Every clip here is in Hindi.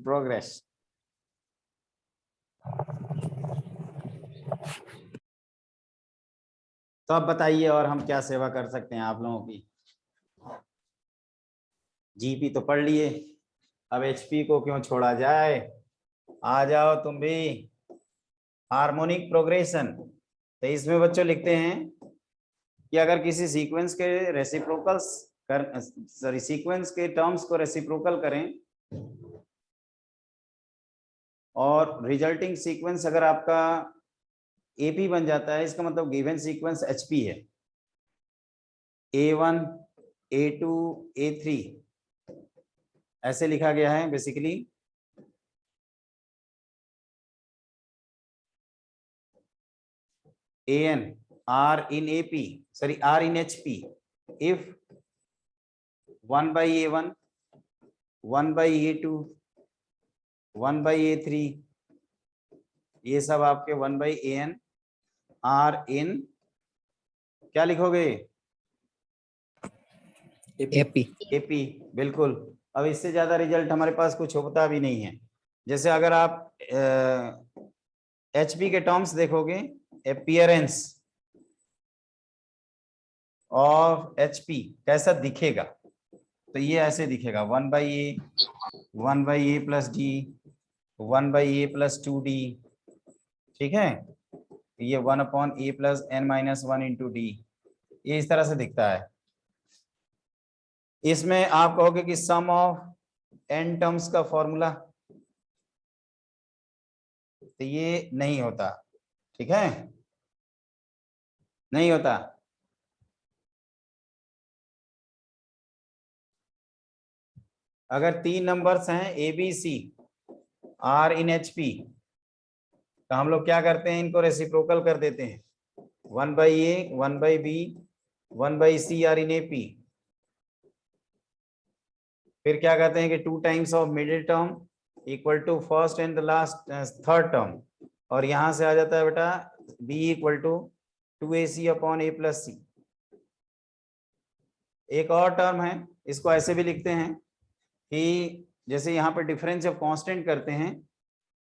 प्रोग्रेस। तो अब बताइए और हम क्या सेवा कर सकते हैं आप लोगों की। जीपी तो पढ़ लिए, अब एचपी को क्यों छोड़ा जाए। आ जाओ तुम भी। हार्मोनिक प्रोग्रेशन, तो इसमें बच्चों लिखते हैं कि अगर किसी सीक्वेंस के रेसिप्रोकल्स सीक्वेंस के टर्म्स को रेसिप्रोकल करें और रिजल्टिंग सीक्वेंस अगर आपका एपी बन जाता है, इसका मतलब गिवन सीक्वेंस एचपी है। A1 A2 A3 ऐसे लिखा गया है basically. AN R in AP, sorry, R in HP if 1 by A1, 1 by A2, 1 by A3, ये सब आपके 1 by AN R in क्या लिखोगे? एपी। AP, बिल्कुल। अब इससे ज्यादा रिजल्ट हमारे पास कुछ होता भी नहीं है। जैसे अगर आप HP के टर्म्स देखोगे, अपीयरेंस ऑफ HP कैसा दिखेगा, तो ये ऐसे दिखेगा 1 by A, 1 by A plus D, 1 by A plus 2D, ठीक है। ये 1 upon A plus N minus 1 into D, ये इस तरह से दिखता है। इसमें आप कहोगे कि सम ऑफ n टर्म्स का फॉर्मूला, तो ये नहीं होता, ठीक है, नहीं होता। अगर 3 नंबर्स हैं ABC R in HP, तो हम लोग क्या करते हैं, इनको रेसिप्रोकल कर देते हैं। 1 by A, 1 by B, 1 by C R in AP। फिर क्या कहते हैं कि 2 times of middle term equal to first and the last third term, और यहां से आ जाता है बेटा B equal to 2AC upon A plus C। एक और टर्म है, इसको ऐसे भी लिखते हैं कि जैसे यहाँ पे डिफरेंस जब कांस्टेंट करते हैं,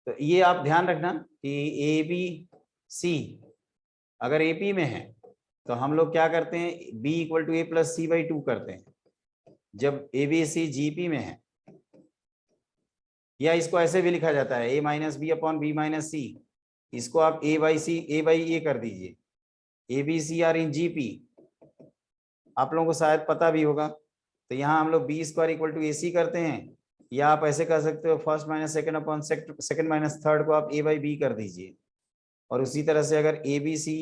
तो ये आप ध्यान रखना कि ABC अगर AP में है तो हम लोग क्या करते हैं, B equal to A plus C by 2 करते हैं। जब ABC GP में है, या इसको ऐसे भी लिखा जाता है A minus B upon B minus C, इसको आप A बाई ए कर दीजिए। ABC आर इन GP, आप लोगों को शायद पता भी होगा। तो यहाँ हम लोग B square equal to AC करते हैं, या आप ऐसे कर सकते हो first minus second upon second minus third को आप A बाई बी कर दीजिए। और उसी तरह से अगर ABC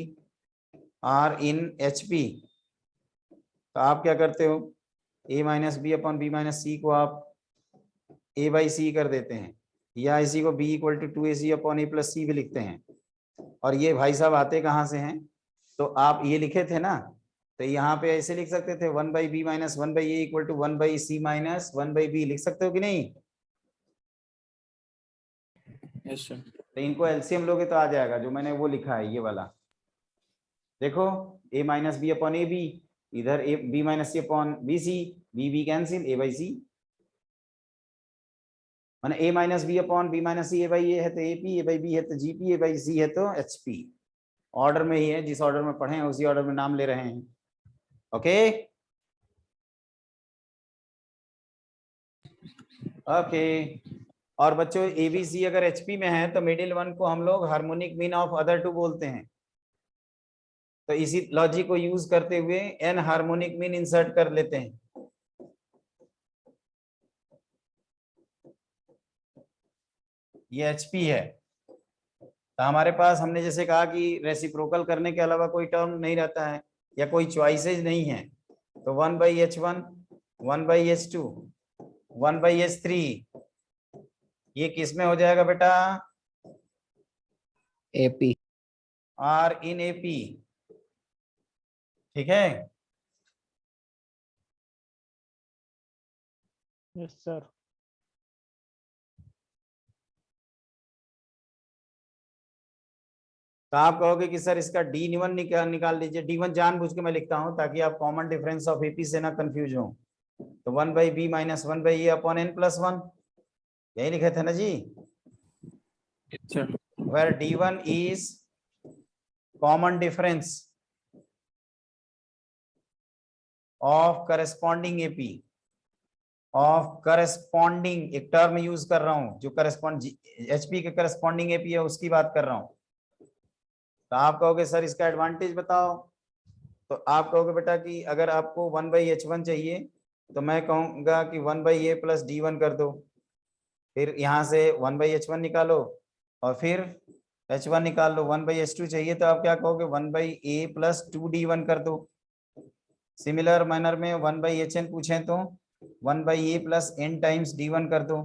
आर इन HP, तो आप क्या करते हो, A minus B upon B minus C को आप A बाई सी कर देते हैं, या इसी को B equal to 2AC upon A plus C भी लिखते हैं। और ये भाई साहब आते कहाँ से हैं, तो आप ये लिखे थे ना, तो यहाँ पे ऐसे लिख सकते थे 1 by B minus 1 by A equal to 1 by C minus 1 by B, लिख सकते हो कि नहीं। Yes sir. तो इनको एलसीएम लोगे तो आ जाएगा, जो मैंने वो लिखा है ये वाला देखो, A minus B upon A B, इधर A B minus C upon B C, B B cancel, A by C, माने A minus B upon B minus C, A by A है तो एपी, ए बाई बी है तो जीपी, ए बाई सी है तो एचपी। ऑर्डर में ही है, जिस ऑर्डर में पढ़े हैं उसी ऑर्डर में नाम ले रहे हैं। Okay okay. और बच्चों एबीसी अगर एचपी में है तो मिडिल वन को हम लोग harmonic mean of other two बोलते हैं। तो इसी लॉजिक को यूज करते हुए एन हार्मोनिक मीन इंसर्ट कर लेते हैं। ये एचपी है, तो हमारे पास हमने जैसे कहा कि रेसिप्रोकल करने के अलावा कोई टर्म नहीं रहता है या कोई चॉइसेज नहीं है। तो 1 by H1, 1 by H2, 1 by H3, ये किस में हो जाएगा बेटा, एपी। R इन AP, ठीक है। Yes sir. तो आप कहोगे कि सर इसका D1 निकाल लीजिए। D1 जानबूझ के मैं लिखता हूं ताकि आप कॉमन डिफरेंस ऑफ AP से ना कंफ्यूज हो। तो 1 by B minus 1 by A upon N plus 1, यही लिखे थे ना जी, Yes, sir. where D1 is common difference of corresponding AP of corresponding, एक टर्म यूज कर रहा हूं जो करस्पॉन्ड HP के करस्पॉन्डिंग AP है उसकी बात कर रहा हूं। तो आप कहोगे सर इसका एडवांटेज बताओ, तो आप कहोगे बेटा कि अगर आपको 1/H1 चाहिए तो मैं कहूंगा कि 1/A + D1 कर दो, फिर यहाँ से 1/H1 निकालो और फिर H1 निकाल लो। 1/H2 चाहिए तो आप क्या कहोगे 1/A + 2D1 कर दो। सिमिलर मैनर में 1/HN पूछे तो 1/A + n टाइम्स D1 कर दो,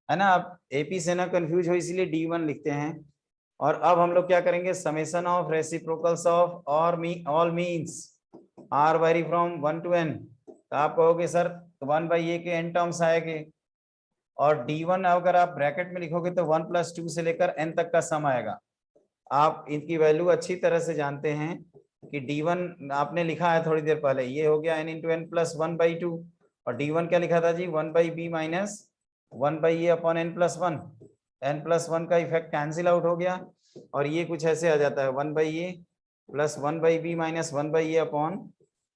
है ना। आप AP से ना कंफ्यूज हो इसलिए D1 लिखते हैं। और अब हम लोग क्या करेंगे, समेशन ऑफ रेसिप्रोकल्स ऑफ और all means are vary from 1 to n। तो आप कहोगे सर 1/A के n टर्म्स आएंगे और D1 अगर आप ब्रैकेट में लिखोगे तो 1 + 2 से लेकर n तक का सम आएगा। आप इनकी वैल्यू अच्छी तरह से जानते हैं कि D1 आपने लिखा है थोड़ी देर पहले, ये हो गया n × n + 1/2 और D1 क्या लिखा था जी 1/B - 1/A / n + 1। n + 1 का इफेक्ट कैंसिल आउट हो गया और ये कुछ ऐसे आ जाता है 1/A + 1/B - 1/A /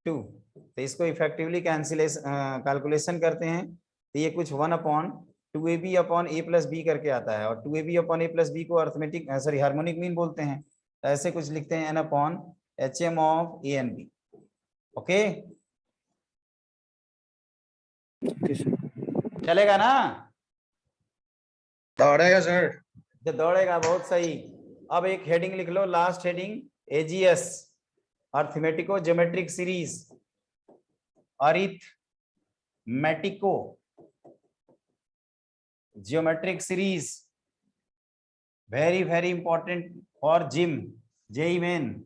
2। तो इसको इफेक्टिवली कैलकुलेशन करते हैं तो ये कुछ 1/2AB / A + B करके आता है और 2AB / A + B को अर्थमेटिक हार्मोनिक मीन बोलते हैं। तो ऐसे कुछ लिखते हैं n/HM of A and B। Okay, Okay, sir. चलेगा ना? दौड़ेगा सर। जो दौड़ेगा, बहुत सही। अब एक हेडिंग लिख लो, last heading AGS arithmetico geometric series, arithmetico geometric series, very important for gym, JEE मेन।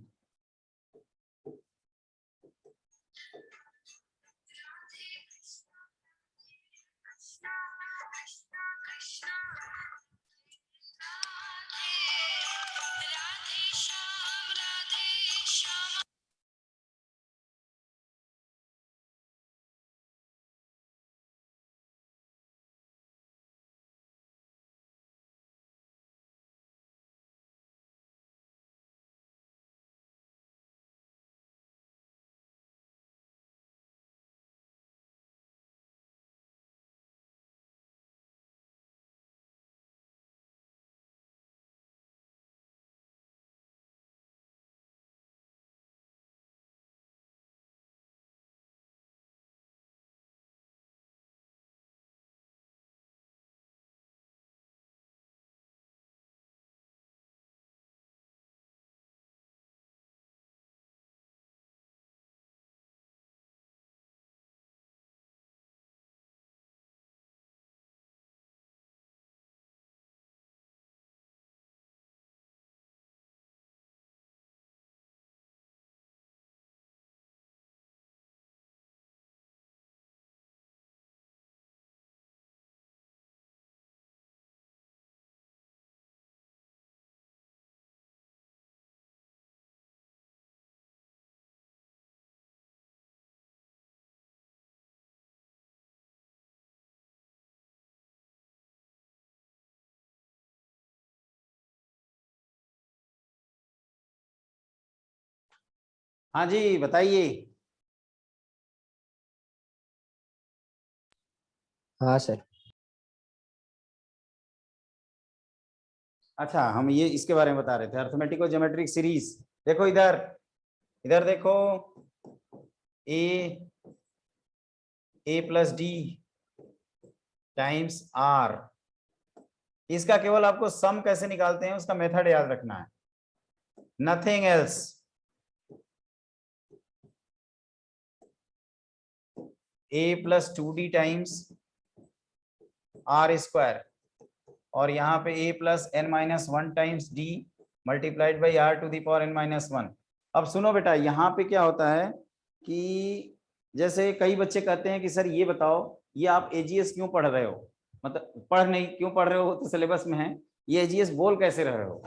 हाँ जी बताइए। हाँ सर। अच्छा, हम ये इसके बारे में बता रहे थे, अर्थमेटिको ज्योमेट्रिक सीरीज। देखो इधर, इधर देखो, A + D टाइम्स R, इसका केवल आपको सम कैसे निकालते हैं उसका मेथड याद रखना है, nothing else. A + 2D times R² और यहाँ पे A + n - 1 times D multiplied by R⁴ अब सुनो बेटा, यहाँ पे क्या होता है कि जैसे कई बच्चे कहते हैं कि सर ये बताओ, ये आप AGS क्यों पढ़ रहे हो, मतलब पढ़ नहीं क्यों पढ़ रहे हो, तो सिलेबस में है, ये AGS बोल कैसे रहे हो।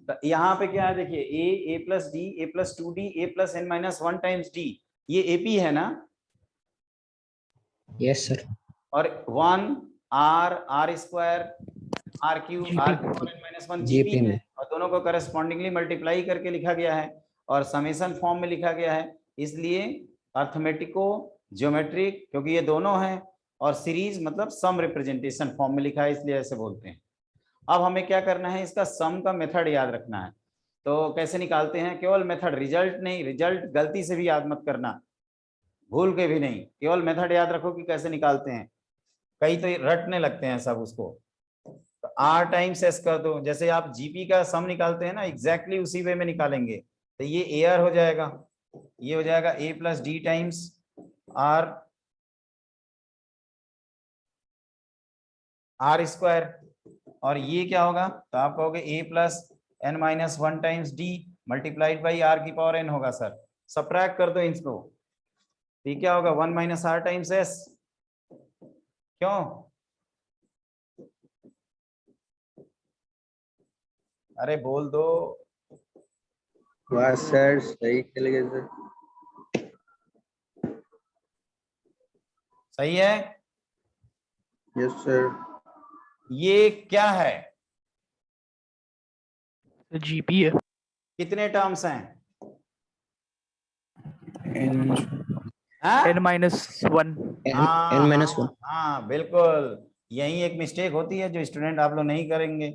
तो यहाँ पे क्या है, देखिए A + D A + 2D A + n - 1 times D, ये AP है ना, यस सर। और 1 r square r cube r -1 GP GP है में। और दोनों को करस्पॉन्डिंगली मल्टीप्लाई करके लिखा गया है और समेशन फॉर्म में लिखा गया है, इसलिए अर्थमेटिको ज्योमेट्रिक, क्योंकि ये दोनों हैं, और सीरीज मतलब सम रिप्रेजेंटेशन फॉर्म में लिखा है, इसलिए ऐसे बोलते हैं। अब हमें क्या करना है, इसका सम का मेथड याद रखना है। तो कैसे निकालते हैं, केवल मेथड, रिजल्ट नहीं, रिजल्ट गलती से भी याद मत करना, भूल के भी नहीं, केवल मेथड याद रखो कि कैसे निकालते हैं। कई तो रटने लगते हैं सब उसको। तो आर टाइम्स एस कर दो, जैसे आप जीपी का सम निकालते हैं ना, एग्जैक्टली उसी वे में निकालेंगे। तो ये ए आर हो जाएगा, ये हो जाएगा A plus D times R square, और ये क्या होगा, तो आप कहोगे A plus n-1 times D multiplied by R की पावर n होगा सर। सब्ट्रैक्ट कर दो इसको, ये क्या होगा 1 माइनस आर टाइम्स एस। क्यों, अरे बोल दो। वाह सर, सही चले गए सर। सही है, यस सर। ये क्या है, जीपी है। कितने टर्म्स हैं, n-1। n-1। हाँ बिल्कुल, यही एक मिस्टेक होती है जो स्टूडेंट आप लोग नहीं करेंगे।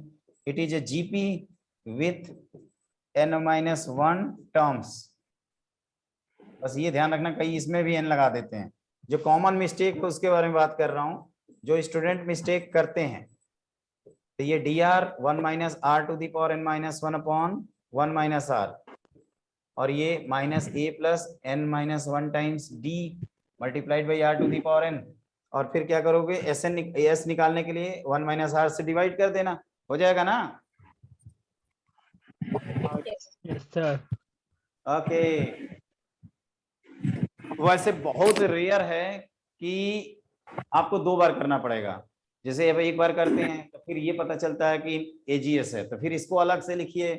It is a GP with n-1 terms, बस ये ध्यान रखना, कई इसमें भी n लगा देते हैं। जो कॉमन मिस्टेक है उसके बारे में बात कर रहा हूँ, जो स्टूडेंट मिस्टेक करते हैं। तो ये dr 1 minus r to the power n-1 upon 1 minus r, और ये minus A plus n-1 times D multiplied by r to the power n, और फिर क्या करोगे, एस निकालने के लिए 1 माइनस आर से डिवाइड कर देना, हो जाएगा ना। Yes sir. ओके, वैसे बहुत रेयर है कि आपको 2 बार करना पड़ेगा। जैसे अब एक बार करते हैं तो फिर ये पता चलता है कि एजीएस है, तो फिर इसको अलग से लिखिए,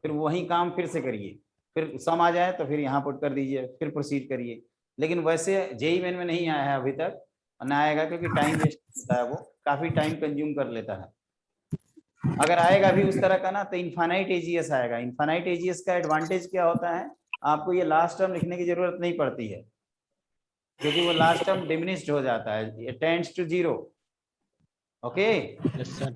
फिर वही काम फिर से करिए, फिर सम आ जाए तो फिर यहाँ पुट कर दीजिए, फिर प्रोसीड करिए। लेकिन वैसे जेई मेन में नहीं आया है अभी तक, ना आएगा, क्योंकि टाइम वेस्ट होता है, वो काफी टाइम कंज्यूम कर लेता है। अगर आएगा भी उस तरह का ना, तो इनफाइनाइट एजीएस आएगा। इनफाइनाइट एजीएस का एडवांटेज क्या होता है, आपको ये लास्ट टर्म लिखने की जरूरत नहीं पड़ती है, क्योंकि वो लास्ट टर्म डिमिनिश्ड हो जाता है, it tends to 0। Okay, yes sir,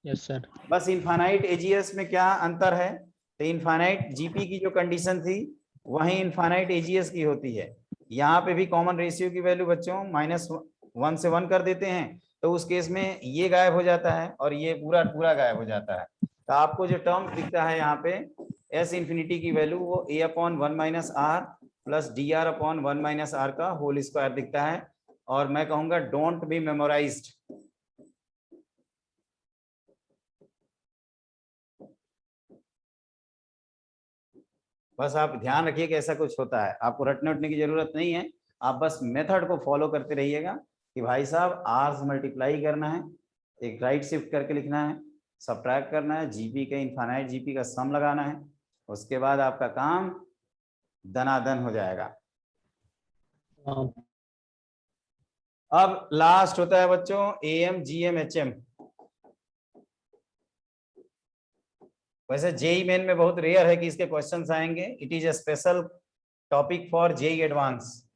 yes sir. बस इनफाइनाइट एजीएस में क्या अंतर है, तो इनफाइनाइट जीपी की जो कंडीशन थी वही इनफाइनाइट एजीएस की होती है। यहाँ पे भी कॉमन रेशियो की वैल्यू बच्चों -1 से 1 कर देते हैं, तो उस केस में ये गायब हो जाता है और ये पूरा पूरा गायब हो जाता है। तो आपको जो टर्म दिखता है यहाँ पे एस इंफिनिटी की वैल्यू, वो a upon 1 minus r plus d r upon 1 minus r का होल स्क्वायर दिखता है। और मैं कहूंगा डोंट बी मेमोराइज्ड, बस आप ध्यान रखिए कि ऐसा कुछ होता है, आपको रटने उठने की जरूरत नहीं है। आप बस मेथड को फॉलो करते रहिएगा कि भाई साहब आर से मल्टीप्लाई करना है, एक राइट शिफ्ट करके लिखना है, सब्ट्रैक्ट करना है, जीपी का इनफाइनाइट जीपी का सम लगाना है, उसके बाद आपका काम दनादन हो जाएगा। अब लास्ट होता है बच्चों एएम जीएम एचएम। वैसे जेई मेन में बहुत रेयर है कि इसके क्वेश्चंस आएंगे, it is a special topic for JEE advance.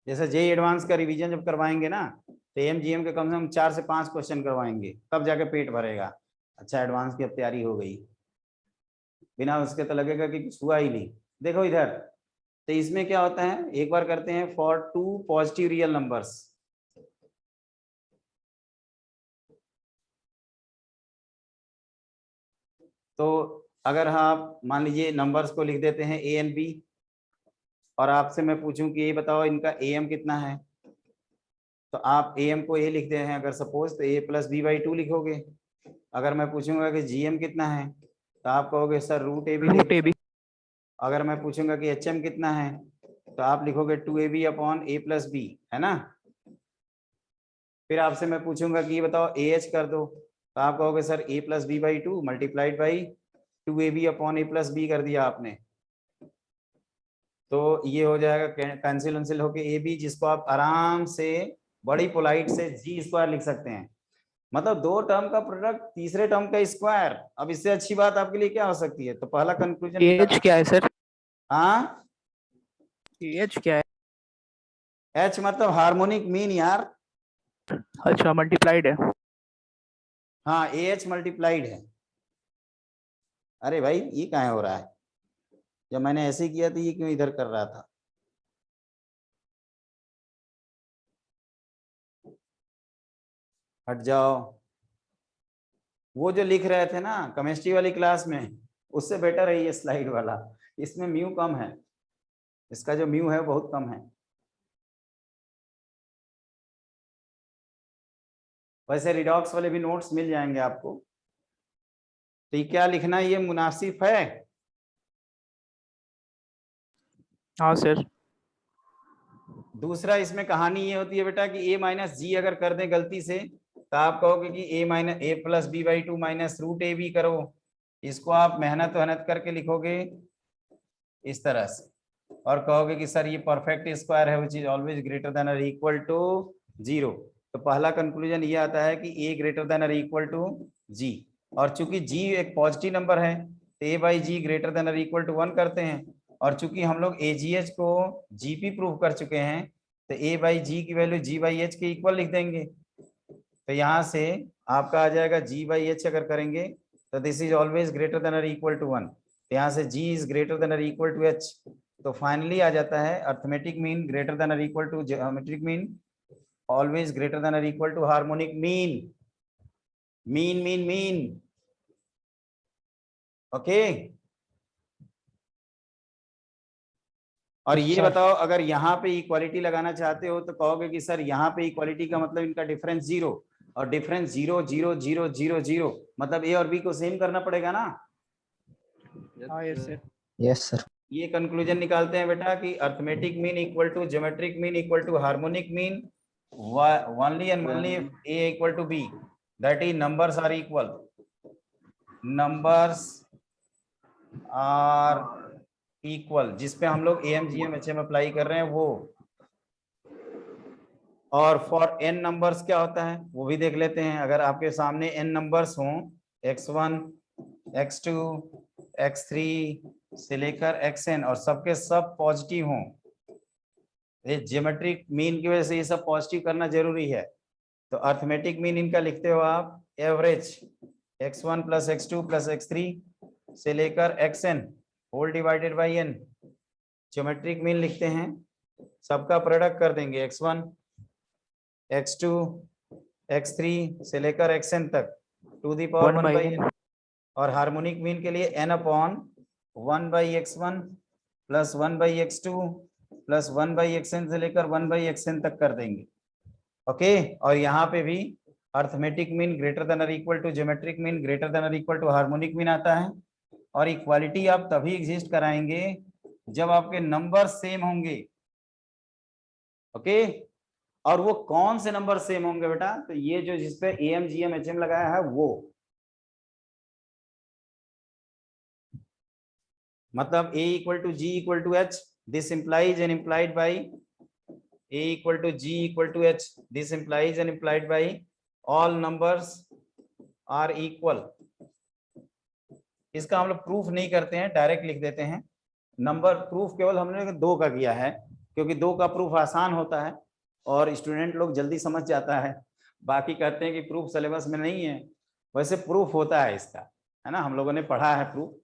जैसे जेई एडवांस का रिवीजन जब करवाएंगे ना, तो एमजीएम के कम से कम 4 से 5 क्वेश्चन करवाएंगे, तब जाके पेट भरेगा। अच्छा एडवांस की अब तैयारी हो गई, बिना उसके तो लगेगा कि कुछ हुआ ही नहीं। देखो इधर, तो इसमें क्या होता है, एक बार करते हैं फॉर 2 पॉजिटिव रियल नंबर्स। तो अगर आप मान लीजिए नंबर्स को लिख देते हैं ए एंड बी, और आपसे मैं पूछूं कि ये बताओ इनका एम कितना है, तो आप एम को ए लिख दे हैं अगर सपोज, तो ए प्लस बी बाई 2 लिखोगे। अगर मैं पूछूंगा कि जीएम कितना है, तो आप कहोगे सर रूट ए बी लिख दो। अगर मैं पूछूंगा कि एचएम कितना है, तो आप लिखोगे 2ab अपॉन ए प्लस बी, है ना। फिर आपसे मैं पूछूंगा कि ये बताओ ए एच कर दो, तो आप कहोगे sir A plus B by 2 multiplied by 2ab upon a plus B कर दिया आपने, तो ये हो जाएगा कैंसिल वंसिल होके ए बी, जिसको आप आराम से बड़ी पोलाइट से जी स्क्वायर लिख सकते हैं। मतलब दो टर्म का प्रोडक्ट तीसरे टर्म का स्क्वायर। अब इससे अच्छी बात आपके लिए क्या हो सकती है? तो पहला कंक्लूजन एच क्या है सर? हाँ, एच क्या है? एच मतलब हार्मोनिक मीन यार। अच्छा, मल्टीप्लाइड है। हाँ, ए एच मल्टीप्लाइड है। अरे भाई ये कहाँ हो रहा है? जब मैंने ऐसे ही किया तो ये क्यों इधर कर रहा था? हट जाओ। वो जो लिख रहे थे ना केमिस्ट्री वाली क्लास में, उससे बेटर है ये स्लाइड वाला। इसमें म्यू कम है, इसका जो म्यू है बहुत कम है। वैसे रिडॉक्स वाले भी नोट्स मिल जाएंगे आपको। तो ये क्या लिखना ये मुनासिब है? हाँ सर। दूसरा इसमें कहानी ये होती है बेटा कि a माइनस जी अगर कर दें गलती से, तो आप कहोगे कि a minus A plus B by two minus root A B करो। इसको आप मेहनत वहनत करके लिखोगे इस तरह से, और कहोगे कि सर ये परफेक्ट स्क्वायर है which is always greater than और इक्वल टू 0। तो पहला कंक्लूजन ये आता है कि a ग्रेटर देन और इक्वल टू g, और चूंकि g एक पॉजिटिव नंबर है तो a by G greater than और इक्वल टू 1 करते हैं, और चूंकि हम लोग AGH को GP प्रूव कर चुके हैं तो a बाई जी की वैल्यू g बाई h के इक्वल लिख देंगे। तो यहाँ से आपका आ जाएगा g बाई एच अगर करेंगे तो this is always greater than और इक्वल टू 1, तो यहाँ से g इज ग्रेटर देन और इक्वल टू h। तो फाइनली आ जाता है अर्थमेटिक मीन ग्रेटर देन और equal to geometric mean, always greater than और equal to harmonic mean. Mean mean mean, okay. और ये बताओ अगर यहाँ पे इक्वालिटी लगाना चाहते हो तो कहोगे कि सर यहाँ पे इक्वालिटी का मतलब इनका डिफरेंस 0, और डिफरेंस 0 0 0 0 0 मतलब ए और बी को सेम करना पड़ेगा ना। हाँ यस सर। Yes sir. ये कंक्लूजन निकालते हैं बेटा कि arithmetic mean equal to geometric mean equal to harmonic mean only and only A equal to B, that is numbers are equal, numbers are equal, जिसपे हम लोग AMGM HM अप्लाई कर रहे हैं वो। और फॉर n नंबर्स क्या होता है वो भी देख लेते हैं। अगर आपके सामने n नंबर्स हों, x1 x2 x3 से लेकर xn, और सबके सब पॉजिटिव हों, ये ज्योमेट्रिक मीन की वजह से ये सब पॉजिटिव करना जरूरी है। तो अर्थमेटिक मीन इनका लिखते हो आप average x1 plus x2 plus x3 से लेकर xn whole divided by n। Geometric mean लिखते हैं, सबका प्रोडक्ट कर देंगे x1 x2 x3 से लेकर xn तक to the power 1 by n। और हार्मोनिक मीन के लिए n upon 1 by x1 plus 1 by x2 plus 1 by xn से लेकर 1 बाई xn तक कर देंगे, ओके। और यहाँ पे भी अर्थमेटिक मीन ग्रेटर देन और equal to geometric mean greater than और इक्वल टू हार्मोनिक मीन आता है। और इक्वालिटी आप तभी एग्जिस्ट कराएंगे जब आपके नंबर सेम होंगे, ओके। और वो कौन से नंबर सेम होंगे बेटा? तो ये जो जिसपे AMGM HM लगाया है वो, मतलब A equal to G equal to H, this implies and implied by A equal to G equal to H, this implies and implied by all numbers are equal. इसका हम लोग प्रूफ नहीं करते हैं, डायरेक्ट लिख देते हैं। नंबर प्रूफ केवल हमने 2 का किया है, क्योंकि 2 का प्रूफ आसान होता है और स्टूडेंट लोग जल्दी समझ जाता है। बाकी कहते हैं कि प्रूफ सिलेबस में नहीं है, वैसे प्रूफ होता है इसका, है ना। हम लोगों ने पढ़ा है प्रूफ,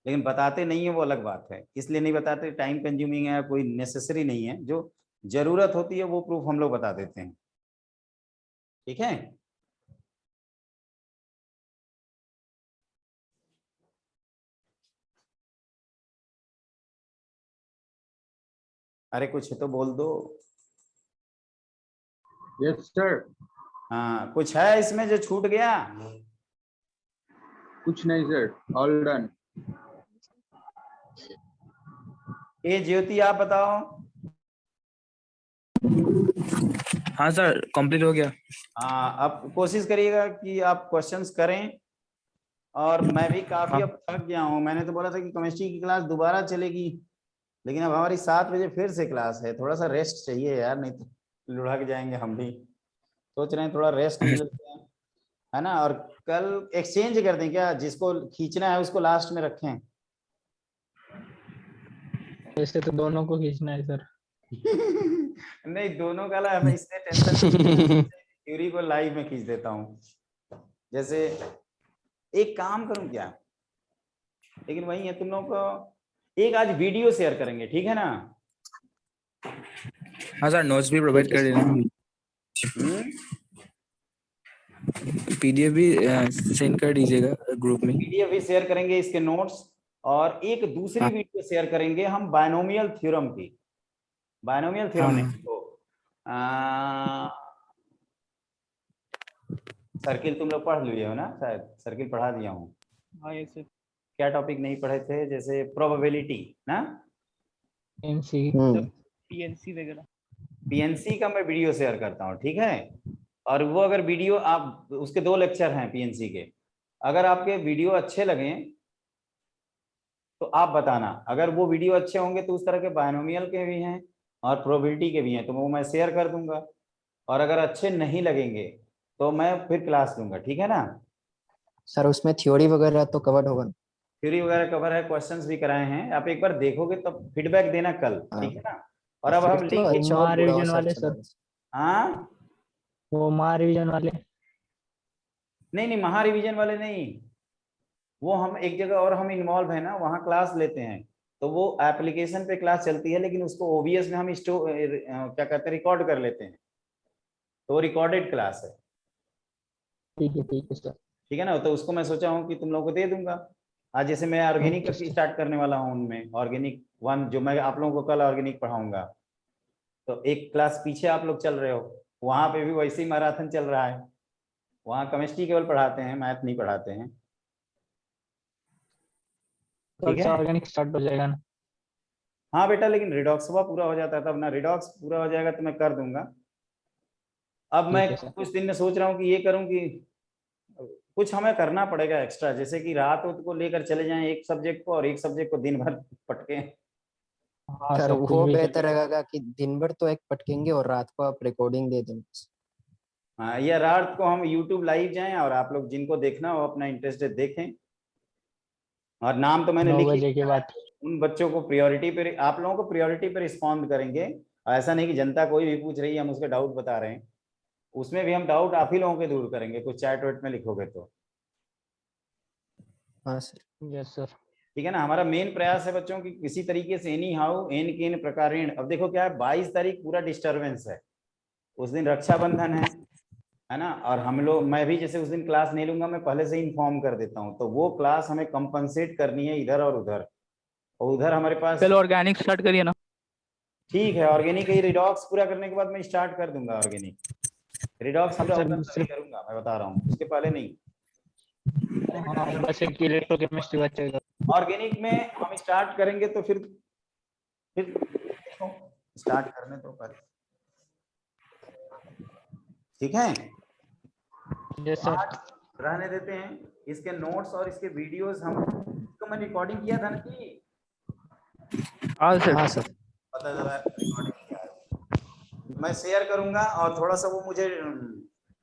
लेकिन बताते नहीं है, वो अलग बात है। इसलिए नहीं बताते, टाइम कंज्यूमिंग है, कोई नेसेसरी नहीं है। जो जरूरत होती है वो प्रूफ हम लोग बता देते हैं, ठीक है। अरे कुछ तो बोल दो। Yes sir. हाँ, कुछ है इसमें जो छूट गया? कुछ नहीं सर, ऑल डन। ए ज्योति आप बताओ। हाँ सर, कंप्लीट हो गया। हाँ, अब कोशिश करिएगा कि आप क्वेश्चंस करें और मैं भी काफी अब थक गया हूँ। मैंने तो बोला था कि केमिस्ट्री की क्लास दोबारा चलेगी, लेकिन अब हमारी 7 बजे फिर से क्लास है। थोड़ा सा रेस्ट चाहिए यार, नहीं तो लुढ़क जाएंगे हम भी। सोच रहे हैं थोड़ा रेस्ट मिल जाए, है ना। और कल एक्सचेंज कर दें क्या, जिसको खींचना है उसको लास्ट में रखें। वैसे तो दोनों को खींचना है सर। नहीं, दोनों का ला, मैं इससे टेंशन थ्योरी को लाइव में खींच देता हूँ। जैसे एक काम करूं क्या, लेकिन वही है, तुम लोगों को एक आज वीडियो शेयर करेंगे, ठीक है ना। हाँ सर, नोट्स भी प्रोवाइड कर देना, पीडीएफ भी सेंड कर दीजिएगा ग्रुप में। पीडीएफ भी शेयर करेंगे इसके नोट्स, और एक दूसरी हाँ। वीडियो शेयर करेंगे हम बायनोमियल थ्योरम की। बायनोमियल थ्योरम हाँ। नहीं तो सर्किल तुम लोग पढ़ लिए हो ना, शायद सर्किल पढ़ा दिया हूँ। हाँ यस सर। क्या टॉपिक नहीं पढ़े थे, जैसे प्रोबेबिलिटी ना, एनसी। पीएनसी वगैरह। पीएनसी का मैं वीडियो शेयर करता हूँ, ठीक है। और वो अगर वीडियो आप, उसके 2 लेक्चर हैं पीएनसी के, अगर आपके वीडियो अच्छे लगे तो आप बताना। अगर वो वीडियो अच्छे होंगे तो उस तरह के बायनोमियल के भी हैं और प्रोबेबिलिटी के भी हैं, तो वो मैं शेयर कर दूंगा। और अगर अच्छे नहीं लगेंगे तो मैं फिर क्लास लूंगा, ठीक है ना। सर उसमें थ्योरी वगैरह तो कवर होगा? थ्योरी वगैरह कवर है, क्वेश्चंस भी कराए हैं। आप एक बार देखोगे तब फीडबैक देना कल, हाँ, ठीक है ना। और अब फिर हम तो लिंक, अच्छा और बुरा रिवीजन असर वाले सर, चलेगा। हाँ वो रिवीजन वाले। नहीं नहीं, महा रिवीजन वाले नहीं, वो हम एक जगह और हम इन्वॉल्व है ना, वहाँ क्लास लेते हैं। तो वो एप्लीकेशन पे क्लास चलती है, लेकिन उसको ओबीएस में हम क्या कहते हैं, रिकॉर्ड कर लेते हैं। तो वो रिकॉर्डेड क्लास है, ठीक है सर। ठीक है ना। तो उसको मैं सोचा हूँ कि तुम लोगों को दे दूंगा। आज जैसे मैं ऑर्गेनिक ओके सर। स्टार्ट करने वाला हूँ, उनमें ऑर्गेनिक 1 जो मैं आप लोगों को कल ऑर्गेनिक पढ़ाऊंगा। तो एक क्लास पीछे आप लोग चल रहे हो, वहां पे भी वैसे ही मैराथन चल रहा है। वहाँ केमिस्ट्री केवल पढ़ाते हैं, मैथ नहीं पढ़ाते हैं, कल ठीक से है। ऑर्गेनिक स्टार्ट हो जाएगा ना? हाँ बेटा, लेकिन रिडॉक्सवा पूरा हो जाता है तब ना। रिडॉक्स पूरा हो जाएगा तो मैं कर दूंगा। अब मैं ठीक है सर। कुछ दिन में सोच रहा हूँ कि ये करूँ कि कुछ हमें करना पड़ेगा एक्स्ट्रा, जैसे कि रात को लेकर चले जाएं एक सब्जेक्ट को, और एक सब्जेक्ट को दिन भर पटके। हाँ सर सर, कुछ वो भी बेहतर चलेगा। रहेगा कि दिन भर तो एक पटकेंगे और रात को आप रिकॉर्डिंग दे दें। हाँ, या रात को हम यूट्यूब लाइव जाएं और आप लोग जिनको देखना हो अपना इंटरेस्टेड देखें। और नाम तो मैंने 9 लिख ही बजे के दिया है। बाद। उन बच्चों को प्रायोरिटी पे, आप लोगों को प्रायोरिटी पे रिस्पॉन्ड करेंगे। और ऐसा नहीं कि जनता कोई भी पूछ रही है हम उसके डाउट बता रहे हैं, उसमें भी हम डाउट आप ही लोगों के दूर करेंगे, कुछ चैट वैट में लिखोगे तो। हाँ सर। Yes sir. ठीक है ना। हमारा मेन प्रयास है बच्चों की किसी तरीके से एनी हाउ एन के इन प्रकारेण। अब देखो क्या है, 22 तारीख पूरा डिस्टरबेंस है, उस दिन रक्षाबंधन है ना। और हम लोग, मैं भी जैसे उस दिन क्लास नहीं लूंगा, मैं पहले से इन्फॉर्म कर देता हूँ। तो वो क्लास हमें कंपनसेट करनी है इधर और उधर। और उधर हमारे पास, चलो ऑर्गेनिक स्टार्ट करिए ना। ठीक है, ऑर्गेनिक ही रिडॉक्स पूरा करने के बाद मैं स्टार्ट कर दूंगा ऑर्गेनिक। रिडॉक्स अब पूरा सर होगा तभी सिर्फ, करूंगा, मैं बता रहा हूँ, उसके पहले नहीं। हाँ बस एक इलेक्ट्रोकेमिस्ट्री बचेगा। ऑर्गेनिक में हम स्टार्ट करेंगे तो फिर देखो, स्टार्ट करने तो पर, ठीक है। Yes sir. आज रहने देते हैं इसके नोट्स और इसके वीडियोस। हम इसको मैं रिकॉर्डिंग किया था ना कि हाँ सर। हाँ सर। पता चला रिकॉर्डिंग किया है। मैं शेयर करूंगा, और थोड़ा सा वो मुझे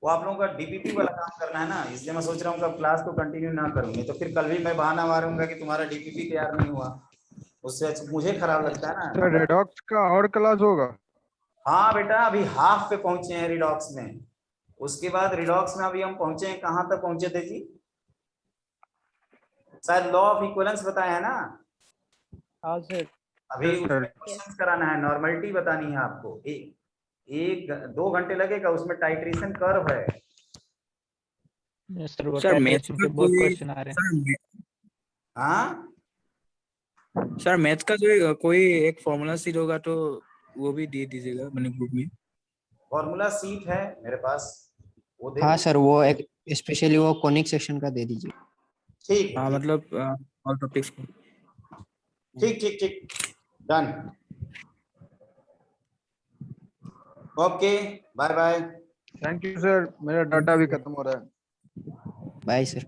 वो आप लोगों का डीपीपी वाला काम करना है ना, इसलिए मैं सोच रहा हूँ कि क्लास को कंटिन्यू ना करूंगी, तो फिर कल भी मैं बहाना मारूंगा कि तुम्हारा डीपीपी तैयार नहीं हुआ। उससे अच्छा मुझे खराब लगता है सर ना। रेडॉक्स का और क्लास होगा? हाँ बेटा, अभी हाफ पे पहुंचे हैं रिडॉक्स में। उसके बाद रिडॉक्स में अभी हम पहुंचे हैं, कहाँ तक पहुंचे थे जी, शायद लॉ ऑफ इक्विवेलेंस बताया है ना। हाँ सर। अभी यस सर। उसमें क्वेश्चंस कराना है, नॉर्मलिटी बतानी है आपको। एक 2 घंटे लगेगा, उसमें टाइट्रेशन कर्व है। यस सर, वो सर मैथ टाइट्रेशन का के बहुत कोई, क्वेश्चन आ रहे हैं। हाँ सर मैथ का कोई एक फॉर्मूला सीट होगा तो वो भी दे दीजिएगा मैंने ग्रुप में। फॉर्मूला सीट है मेरे पास, वो दे हाँ दूँ। सर, वो एक स्पेशली वो कोनिक सेक्शन का दे दीजिए। ठीक है, हाँ ठीक मतलब ऑल टॉपिक्स को। ठीक ठीक ठीक, done. Okay, bye bye. Thank you sir, मेरा डाटा भी खत्म हो रहा है। Bye sir.